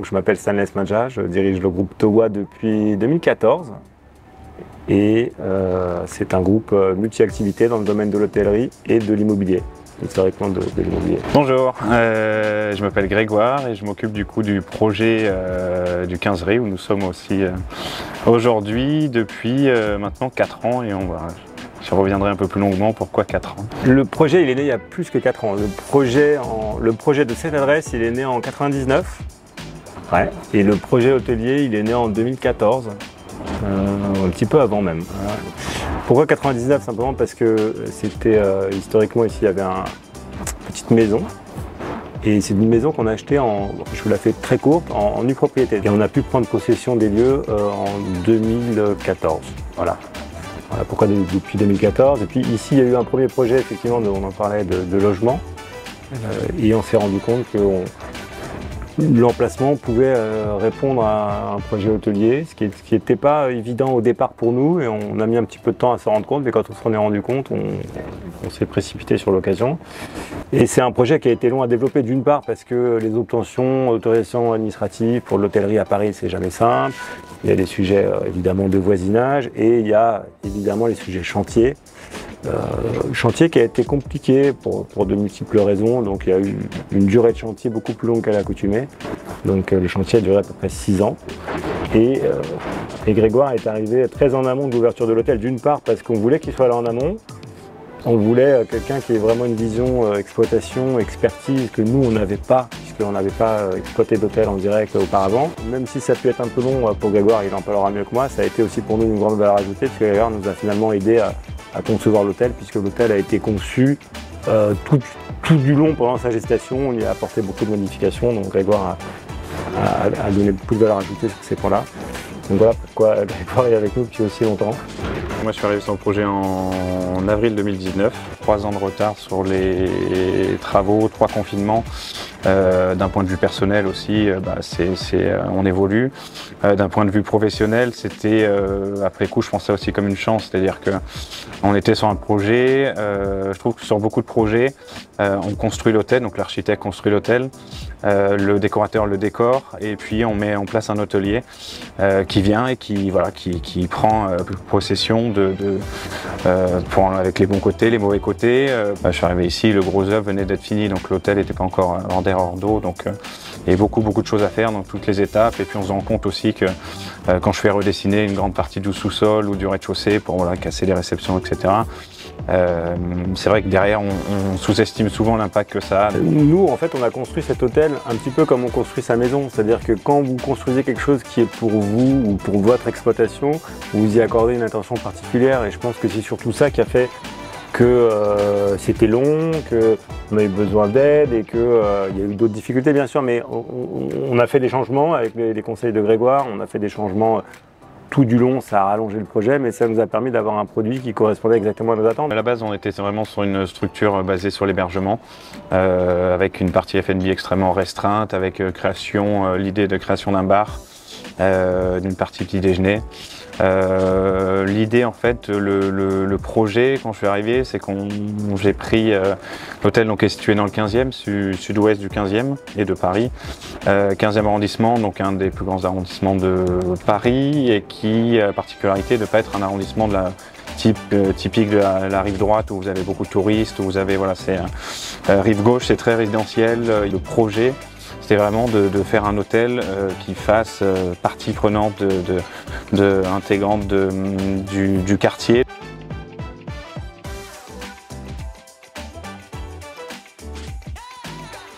Je m'appelle Stanislas Madja, je dirige le groupe Towa depuis 2014 et c'est un groupe multi-activités dans le domaine de l'hôtellerie et de l'immobilier, historiquement de l'immobilier. Bonjour, je m'appelle Grégoire et je m'occupe du coup du projet du 15 où nous sommes aussi aujourd'hui depuis maintenant 4 ans et je reviendrai un peu plus longuement pourquoi 4 ans. Le projet il est né il y a plus que 4 ans. Le projet de cette adresse il est né en 99. Ouais. Et le projet hôtelier, il est né en 2014, un petit peu avant même. Pourquoi 99? Simplement parce que c'était historiquement ici, il y avait une petite maison. Et c'est une maison qu'on a achetée je vous la fais très courte, en nue propriété. Et on a pu prendre possession des lieux en 2014. Voilà. Voilà pourquoi depuis 2014. Et puis ici, il y a eu un premier projet, effectivement, on en parlait, de logement. Et on s'est rendu compte que l'emplacement pouvait répondre à un projet hôtelier, ce qui n'était pas évident au départ pour nous et on a mis un petit peu de temps à s'en rendre compte, mais quand on s'en est rendu compte, on s'est précipité sur l'occasion. Et c'est un projet qui a été long à développer d'une part parce que les autorisations administratives pour l'hôtellerie à Paris, c'est jamais simple. Il y a des sujets évidemment de voisinage et il y a évidemment les sujets chantiers. Chantier qui a été compliqué pour de multiples raisons, donc il y a eu une durée de chantier beaucoup plus longue qu'à l'accoutumée, donc le chantier a duré à peu près 6 ans et Grégoire est arrivé très en amont de l'ouverture de l'hôtel, d'une part parce qu'on voulait qu'il soit là en amont, on voulait quelqu'un qui ait vraiment une vision exploitation, expertise que nous on n'avait pas, puisqu'on n'avait pas exploité d'hôtel en direct auparavant. Même si ça a pu être un peu long pour Grégoire, il en parlera mieux que moi, ça a été aussi pour nous une grande valeur ajoutée, puisque Grégoire nous a finalement aidé à concevoir l'hôtel, puisque l'hôtel a été conçu tout du long pendant sa gestation, on y a apporté beaucoup de modifications, donc Grégoire a donné beaucoup de valeur ajoutée sur ces points-là. Donc voilà pourquoi Grégoire est avec nous depuis aussi longtemps. Moi je suis arrivé sur le projet en avril 2019, 3 ans de retard sur les travaux, 3 confinements. D'un point de vue personnel aussi, on évolue. D'un point de vue professionnel, c'était après coup je pensais aussi comme une chance, c'est-à-dire qu'on était sur un projet, je trouve que sur beaucoup de projets, on construit l'hôtel, donc l'architecte construit l'hôtel, le décorateur le décore et puis on met en place un hôtelier qui vient et qui prend possession avec les bons côtés, les mauvais côtés. Je suis arrivé ici, le gros œuvre venait d'être fini, donc l'hôtel n'était pas encore hors d'eau, donc il y a beaucoup de choses à faire dans toutes les étapes et puis on se rend compte aussi que quand je fais redessiner une grande partie du sous-sol ou du rez-de-chaussée pour casser les réceptions, etc. C'est vrai que derrière on sous-estime souvent l'impact que ça a. Nous en fait on a construit cet hôtel un petit peu comme on construit sa maison, c'est-à-dire que quand vous construisez quelque chose qui est pour vous ou pour votre exploitation, vous y accordez une attention particulière et je pense que c'est surtout ça qui a fait que c'était long, qu'on a eu besoin d'aide et qu'il y a eu d'autres difficultés bien sûr, mais on a fait des changements avec les conseils de Grégoire, on a fait des changements tout du long, ça a rallongé le projet, mais ça nous a permis d'avoir un produit qui correspondait exactement à nos attentes. À la base, on était vraiment sur une structure basée sur l'hébergement, avec une partie F&B extrêmement restreinte, avec l'idée de création d'un bar, d'une partie petit déjeuner. L'idée en fait, le projet quand je suis arrivé, c'est j'ai pris l'hôtel donc est situé dans le 15e, sud-ouest du 15e et de Paris, 15e arrondissement, donc un des plus grands arrondissements de Paris et qui a la particularité de ne pas être un arrondissement de la typique de la rive droite où vous avez beaucoup de touristes, où vous avez rive gauche, c'est très résidentiel. Le projet c'était vraiment de faire un hôtel qui fasse partie prenante intégrante du quartier.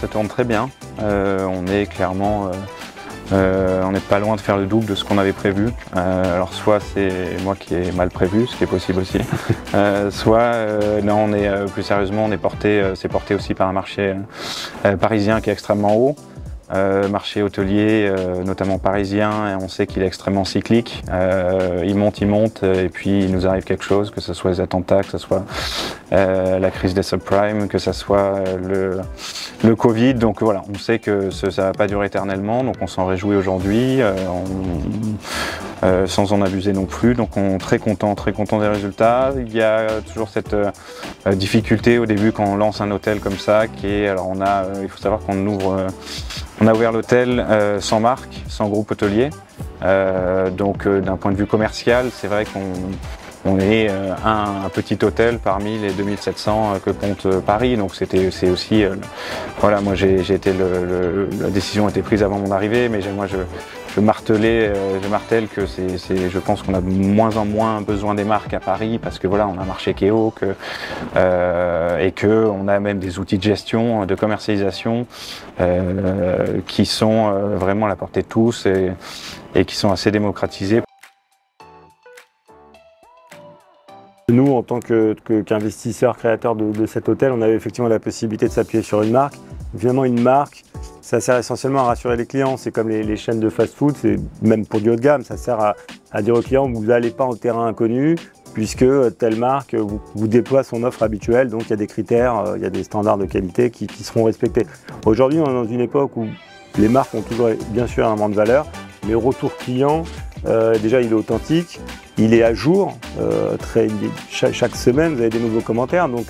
Ça tourne très bien, on est clairement on n'est pas loin de faire le double de ce qu'on avait prévu. Alors soit c'est moi qui ai mal prévu, ce qui est possible aussi, soit non, on est plus sérieusement, c'est porté aussi par un marché parisien qui est extrêmement haut. marché hôtelier, notamment parisien, et on sait qu'il est extrêmement cyclique. Il monte, et puis il nous arrive quelque chose, que ce soit les attentats, que ce soit la crise des subprimes, que ce soit le Covid. Donc voilà, on sait que ça ne va pas durer éternellement, donc on s'en réjouit aujourd'hui, sans en abuser non plus. Donc on est très content des résultats. Il y a toujours cette difficulté au début quand on lance un hôtel comme ça, alors il faut savoir qu'on on a ouvert l'hôtel sans marque, sans groupe hôtelier. Donc d'un point de vue commercial, c'est vrai qu'on est un petit hôtel parmi les 2700 que compte Paris. Donc c'est aussi, voilà, moi la décision a été prise avant mon arrivée, mais je martèle que je pense qu'on a de moins en moins besoin des marques à Paris parce que voilà, on a un marché qui est haut, et qu'on a même des outils de gestion, de commercialisation qui sont vraiment à la portée de tous et qui sont assez démocratisés. Nous, en tant qu'investisseurs, créateurs de cet hôtel, on avait effectivement la possibilité de s'appuyer sur une marque. Finalement, une marque, ça sert essentiellement à rassurer les clients. C'est comme les chaînes de fast-food, c'est même pour du haut de gamme, ça sert à dire aux clients vous n'allez pas en terrain inconnu, puisque telle marque vous déploie son offre habituelle. Donc il y a des critères, il y a des standards de qualité qui seront respectés. Aujourd'hui, on est dans une époque où les marques ont toujours bien sûr un élément de valeur, mais le retour client, déjà il est authentique, il est à jour, chaque semaine vous avez des nouveaux commentaires, donc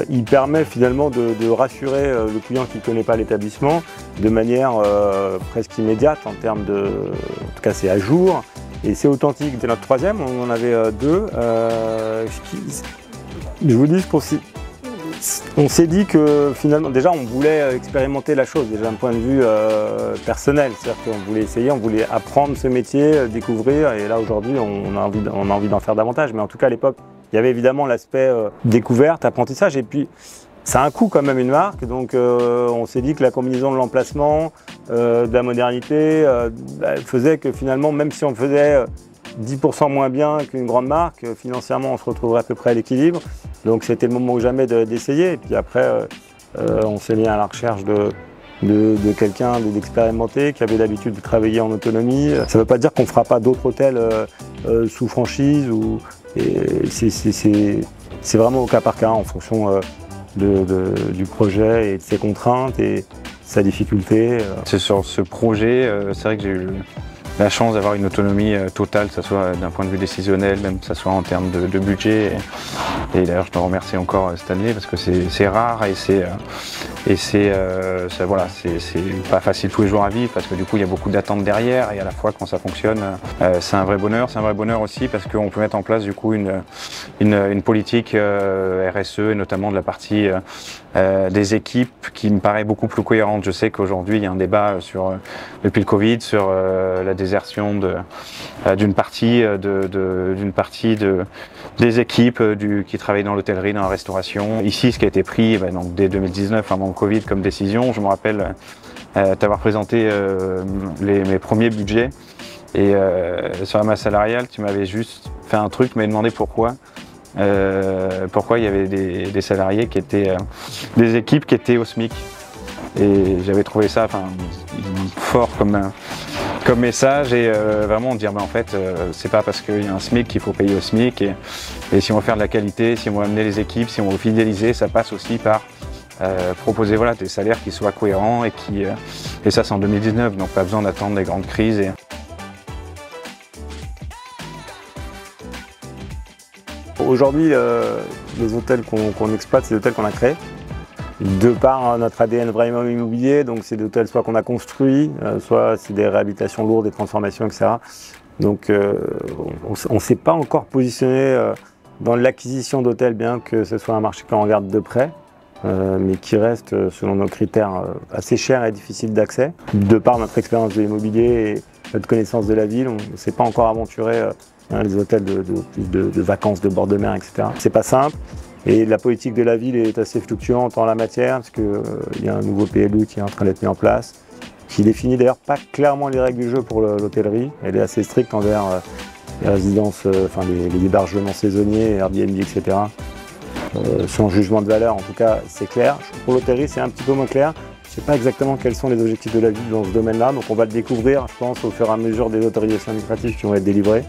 il permet finalement de rassurer le client qui ne connaît pas l'établissement de manière presque immédiate en termes de... En tout cas c'est à jour et c'est authentique. C'était notre troisième, on en avait deux. Je vous dis on s'est dit que finalement, déjà on voulait expérimenter la chose, déjà d'un point de vue personnel, c'est-à-dire qu'on voulait essayer, on voulait apprendre ce métier, découvrir, et là aujourd'hui on a envie d'en faire davantage, mais en tout cas à l'époque il y avait évidemment l'aspect découverte, apprentissage, et puis ça a un coût quand même une marque, donc on s'est dit que la combinaison de l'emplacement, de la modernité, faisait que finalement même si on faisait 10% moins bien qu'une grande marque, financièrement on se retrouverait à peu près à l'équilibre. Donc c'était le moment ou jamais d'essayer. Et puis après, on s'est mis à la recherche de quelqu'un d'expérimenté, qui avait l'habitude de travailler en autonomie. Ça ne veut pas dire qu'on ne fera pas d'autres hôtels sous franchise. C'est vraiment au cas par cas, en fonction du projet et de ses contraintes et sa difficulté. C'est sur ce projet, c'est vrai que j'ai eu la chance d'avoir une autonomie totale, que ce soit d'un point de vue décisionnel, même que ce soit en termes de budget. Et d'ailleurs, je te remercie encore Stanley parce que c'est rare et c'est pas facile tous les jours à vivre parce que du coup, il y a beaucoup d'attentes derrière et à la fois quand ça fonctionne, c'est un vrai bonheur. C'est un vrai bonheur aussi parce qu'on peut mettre en place du coup une politique RSE et notamment de la partie des équipes qui me paraît beaucoup plus cohérente. Je sais qu'aujourd'hui, il y a un débat depuis le Covid sur la désertion d'une partie des équipes qui travaillent dans l'hôtellerie, dans la restauration. Ici, ce qui a été pris donc, dès 2019, avant le Covid, comme décision, je me rappelle t'avoir présenté mes premiers budgets et sur la masse salariale, tu m'avais juste fait un truc, tu m'avais demandé pourquoi il y avait des salariés qui étaient des équipes qui étaient au SMIC. Et j'avais trouvé ça fort comme message et vraiment dire en fait c'est pas parce qu'il y a un SMIC qu'il faut payer au SMIC et si on veut faire de la qualité, si on veut amener les équipes, si on veut fidéliser, ça passe aussi par proposer des salaires qui soient cohérents et ça c'est en 2019, donc pas besoin d'attendre des grandes crises. Aujourd'hui, les hôtels qu'on exploite, c'est des hôtels qu'on a créés. De par notre ADN vraiment immobilier, donc c'est des hôtels soit qu'on a construits, soit c'est des réhabilitations lourdes, des transformations, etc. Donc on ne s'est pas encore positionné dans l'acquisition d'hôtels, bien que ce soit un marché qu'on regarde de près, mais qui reste, selon nos critères, assez cher et difficile d'accès. De par notre expérience de l'immobilier et notre connaissance de la ville, on ne s'est pas encore aventuré les hôtels de vacances, de bord de mer, etc. C'est pas simple. Et la politique de la ville est assez fluctuante en la matière, parce qu'il y a un nouveau PLU qui est en train d'être mis en place, qui définit d'ailleurs pas clairement les règles du jeu pour l'hôtellerie. Elle est assez stricte envers les résidences, les hébergements saisonniers, Airbnb, etc. Sans jugement de valeur, en tout cas, c'est clair. Pour l'hôtellerie, c'est un petit peu moins clair. Je ne sais pas exactement quels sont les objectifs de la ville dans ce domaine-là, donc on va le découvrir, je pense, au fur et à mesure des autorisations administratives qui vont être délivrées.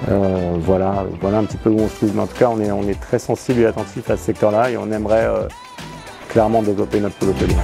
Voilà un petit peu où on se trouve. Mais en tout cas, on est très sensible et attentif à ce secteur-là et on aimerait clairement développer notre pôle hôtelier.